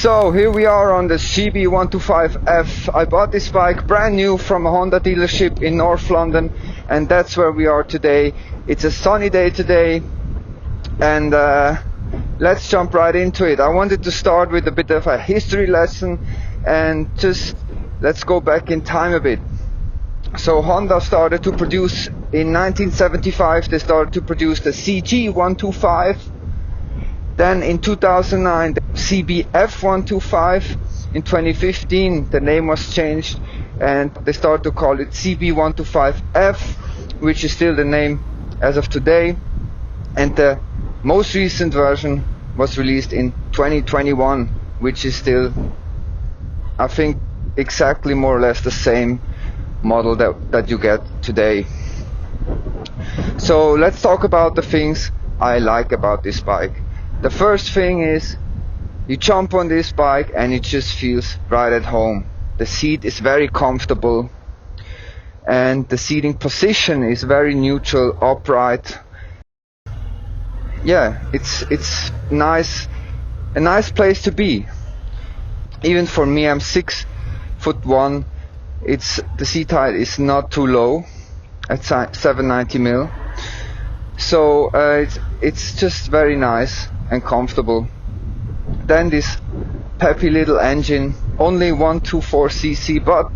So here we are on the CB125F. I bought this bike brand new from a Honda dealership in North London, and that's where we are today. It's a sunny day today, and let's jump right into it. I wanted to start with a bit of a history lesson, and just let's go back in time a bit. So Honda started to produce in 1975. They started to produce the CG125. Then in 2009, the CBF125. In 2015, the name was changed and they started to call it CB125F, which is still the name as of today. And the most recent version was released in 2021, which is still, I think, exactly more or less the same model that you get today. So let's talk about the things I like about this bike. The first thing is you jump on this bike and it just feels right at home. The seat is very comfortable and the seating position is very neutral, upright. Yeah, it's nice, a nice place to be. Even for me, I'm 6'1". The seat height is not too low at 790mm. So it's just very nice and comfortable. Then this peppy little engine, only 124cc, but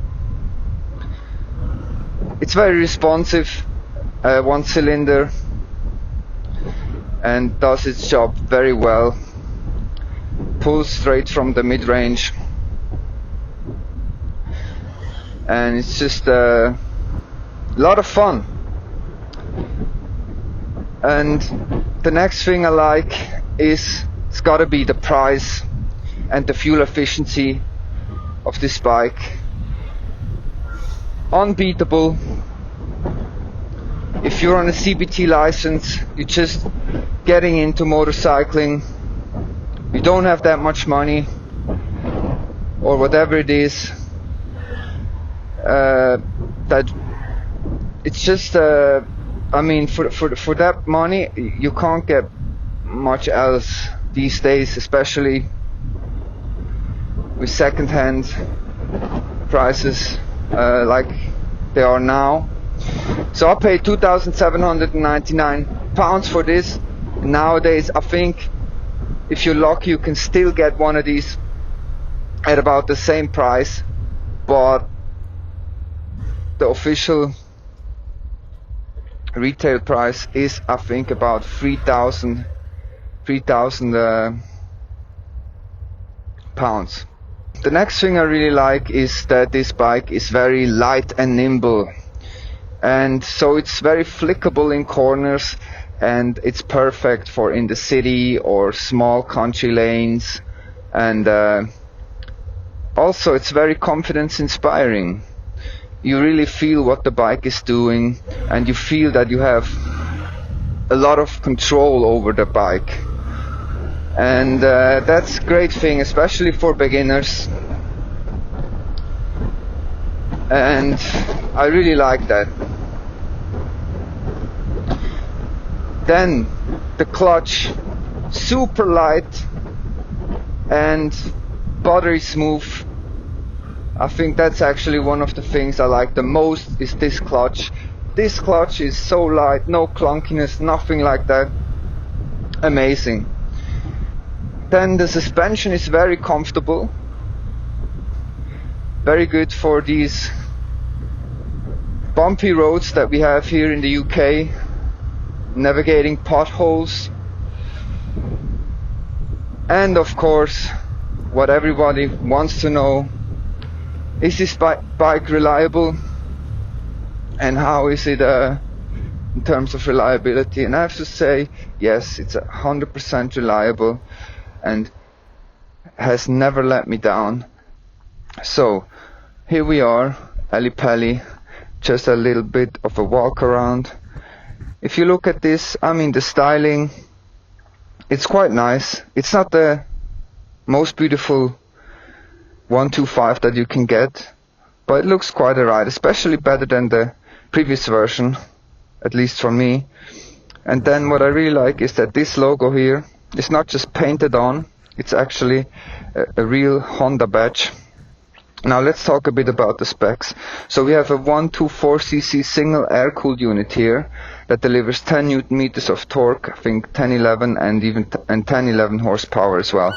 it's very responsive, one cylinder, and does its job very well. Pulls straight from the mid-range, and it's just a lot of fun. And the next thing I like is, it's gotta be the price and the fuel efficiency of this bike. Unbeatable. If you're on a CBT license, you're just getting into motorcycling, you don't have that much money or whatever it is, that it's just I mean, for that money you can't get much else these days, especially with second-hand prices like they are now. So I paid £2,799 for this. Nowadays I think if you're lucky you can still get one of these at about the same price, but the official retail price is, I think, about 3,000 pounds. The next thing I really like is that this bike is very light and nimble, and so it's very flickable in corners, and it's perfect for in the city or small country lanes, and also it's very confidence inspiring. You really feel what the bike is doing, and you feel that you have a lot of control over the bike, and that's a great thing, especially for beginners, and I really like that. Then the clutch, super light and buttery smooth. I think that's actually one of the things I like the most, is this clutch. This clutch is so light, no clunkiness, nothing like that. Amazing. Then the suspension is very comfortable, very good for these bumpy roads that we have here in the UK, navigating potholes. And of course, what everybody wants to know, is this bike reliable, and how is it in terms of reliability? And I have to say, yes, it's 100% reliable and has never let me down. So here we are, Ali Pali, just a little bit of a walk around. If you look at this, I mean, the styling, it's quite nice. It's not the most beautiful 125 that you can get, but it looks quite alright, especially better than the previous version, at least for me. And then what I really like is that this logo here is not just painted on, it's actually a real Honda badge. Now let's talk a bit about the specs. So we have a 124cc single air-cooled unit here that delivers 10 Newton meters of torque, I think 1011 and even 1011 horsepower as well.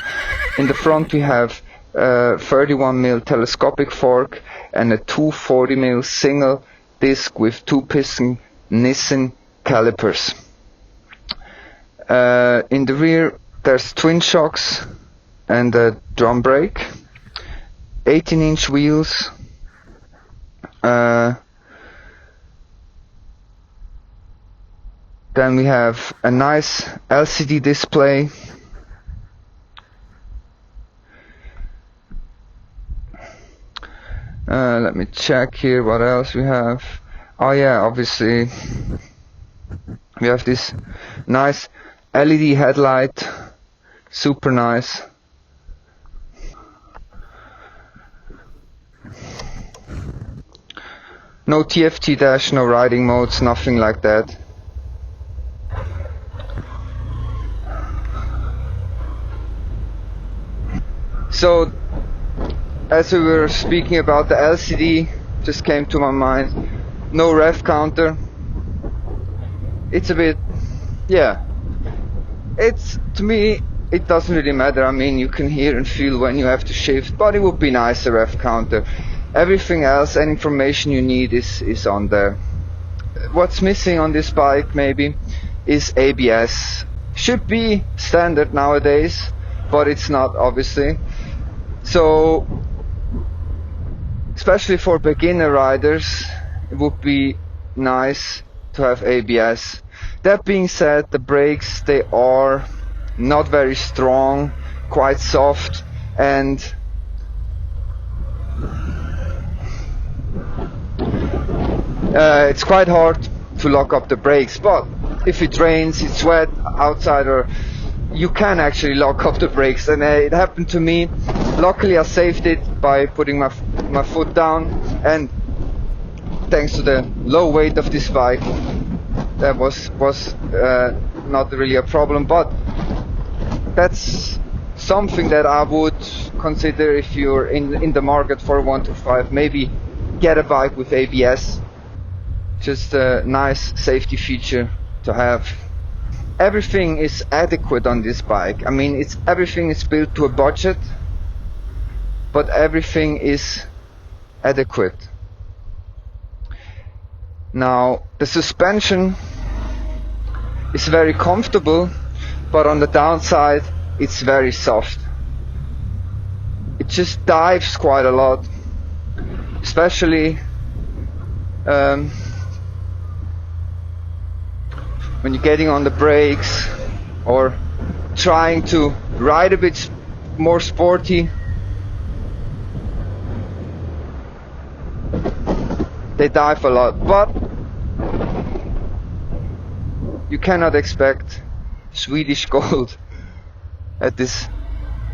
In the front we have a 31mm telescopic fork and a 240mm single disc with 2-piston Nissan calipers. In the rear there's twin shocks and a drum brake. 18-inch wheels, then we have a nice LCD display, let me check here what else we have. Oh yeah, obviously we have this nice LED headlight, super nice. No TFT dash, no riding modes, nothing like that. So, as we were speaking about the LCD, just came to my mind, no rev counter. It's a bit, yeah, it's, to me, it doesn't really matter. I mean, you can hear and feel when you have to shift, but it would be nice, a rev counter. Everything else and information you need is on there. What's missing on this bike maybe is ABS. Should be standard nowadays, but it's not, obviously. So, especially for beginner riders, it would be nice to have ABS. That being said, the brakes, they are not very strong, quite soft, and it's quite hard to lock up the brakes, but if it rains, it's wet outside, or you can actually lock up the brakes, and it happened to me. Luckily I saved it by putting my foot down, and thanks to the low weight of this bike, that was not really a problem. But that's something that I would consider if you're in the market for 125. Maybe get a bike with ABS. Just a nice safety feature to have. Everything is adequate on this bike. I mean, everything is built to a budget, but everything is adequate. Now, the suspension is very comfortable, but on the downside, it's very soft. It just dives quite a lot, especially when you're getting on the brakes or trying to ride a bit more sporty. They dive a lot, but you cannot expect Swedish gold at this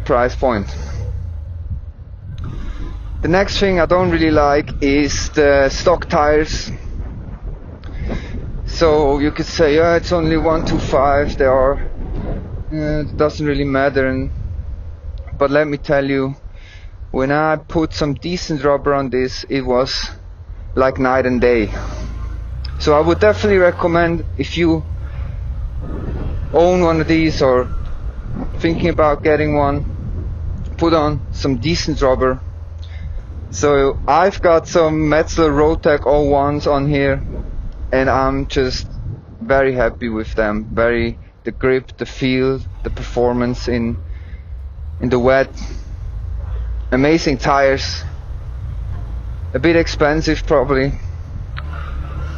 price point. The next thing I don't really like is the stock tires. So you could say, yeah, it's only 125, they are, it doesn't really matter. But let me tell you, when I put some decent rubber on this, it was like night and day. So I would definitely recommend, if you own one of these or thinking about getting one, put on some decent rubber. So I've got some Metzeler Roadtech 01s on here, and I'm just very happy with them. The grip, the feel, the performance in the wet. Amazing tires. A bit expensive probably,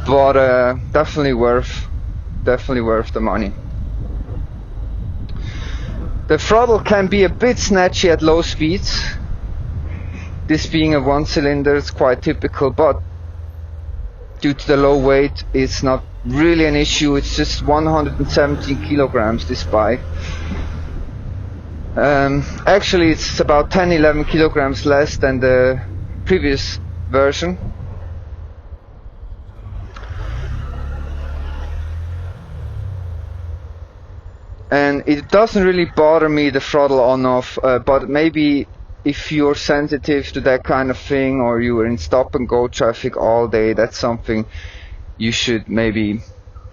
but definitely worth the money. The throttle can be a bit snatchy at low speeds. This being a 1-cylinder, it's quite typical, but due to the low weight, it's not really an issue. It's just 117 kilograms, this bike. Actually, it's about 10-11 kilograms less than the previous version. and it doesn't really bother me, the throttle on off, but maybe if you're sensitive to that kind of thing, or you are in stop and go traffic all day, that's something you should maybe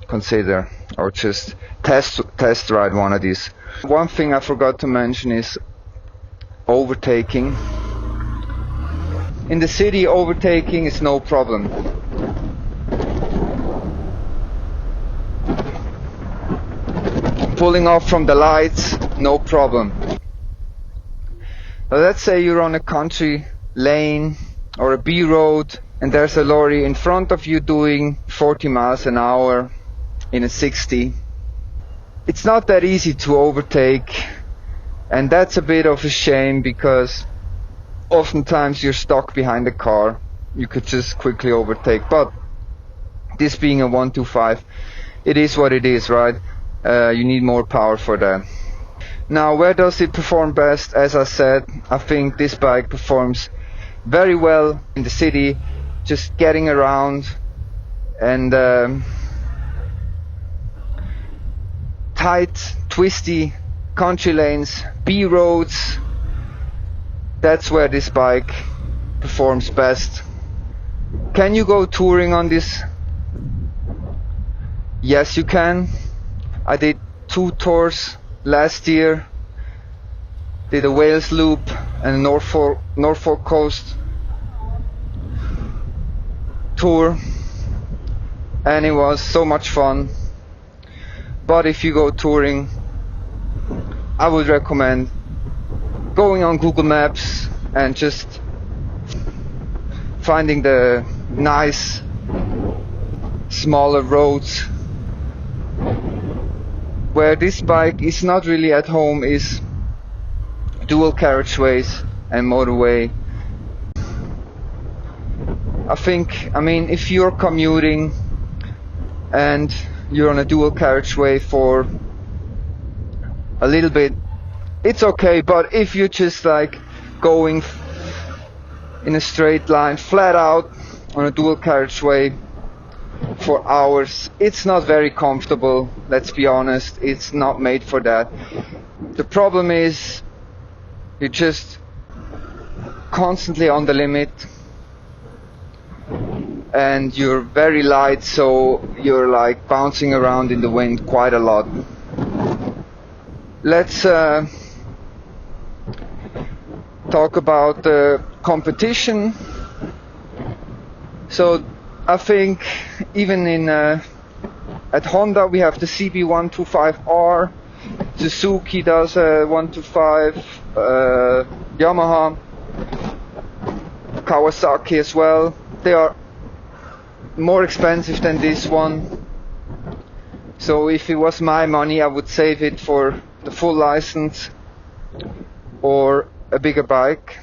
consider, or just test ride one of these. One thing I forgot to mention is overtaking. In the city, overtaking is no problem. Pulling off from the lights, no problem. But let's say you're on a country lane or a B road and there's a lorry in front of you doing 40 miles an hour in a 60. It's not that easy to overtake, and that's a bit of a shame, because oftentimes you're stuck behind a car. You could just quickly overtake, but this being a 125, it is what it is, right? You need more power for that. Now, where does it perform best? As I said, I think this bike performs very well in the city, just getting around, and tight, twisty country lanes, B roads. That's where this bike performs best. Can you go touring on this? Yes, you can. I did 2 tours last year. Did a Wales loop and a Norfolk coast tour, and it was so much fun. But if you go touring, I would recommend going on Google Maps and just finding the nice smaller roads. Where this bike is not really at home is dual carriageways and motorway. I mean, if you're commuting and you're on a dual carriageway for a little bit, it's okay. But if you're just like going in a straight line flat out on a dual carriageway for hours, it's not very comfortable. Let's be honest, it's not made for that. The problem is you're just constantly on the limit, and you're very light, so you're like bouncing around in the wind quite a lot. Let's talk about the competition. So I think even at Honda we have the CB125R, Suzuki does a 125, Yamaha, Kawasaki as well. They are more expensive than this one, so if it was my money I would save it for the full license or a bigger bike.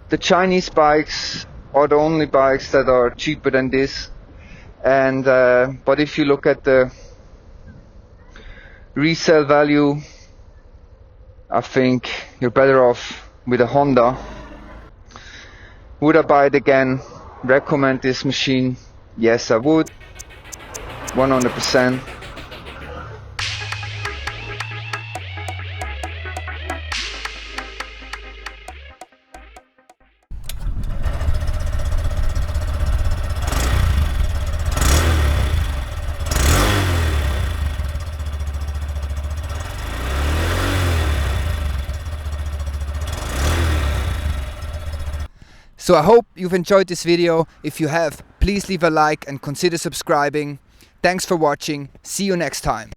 The Chinese bikes are the only bikes that are cheaper than this, and but if you look at the resale value, I think you're better off with a Honda. Would I buy it again? Recommend this machine? Yes, I would, 100%. So I hope you've enjoyed this video. If you have, please leave a like and consider subscribing. Thanks for watching. See you next time.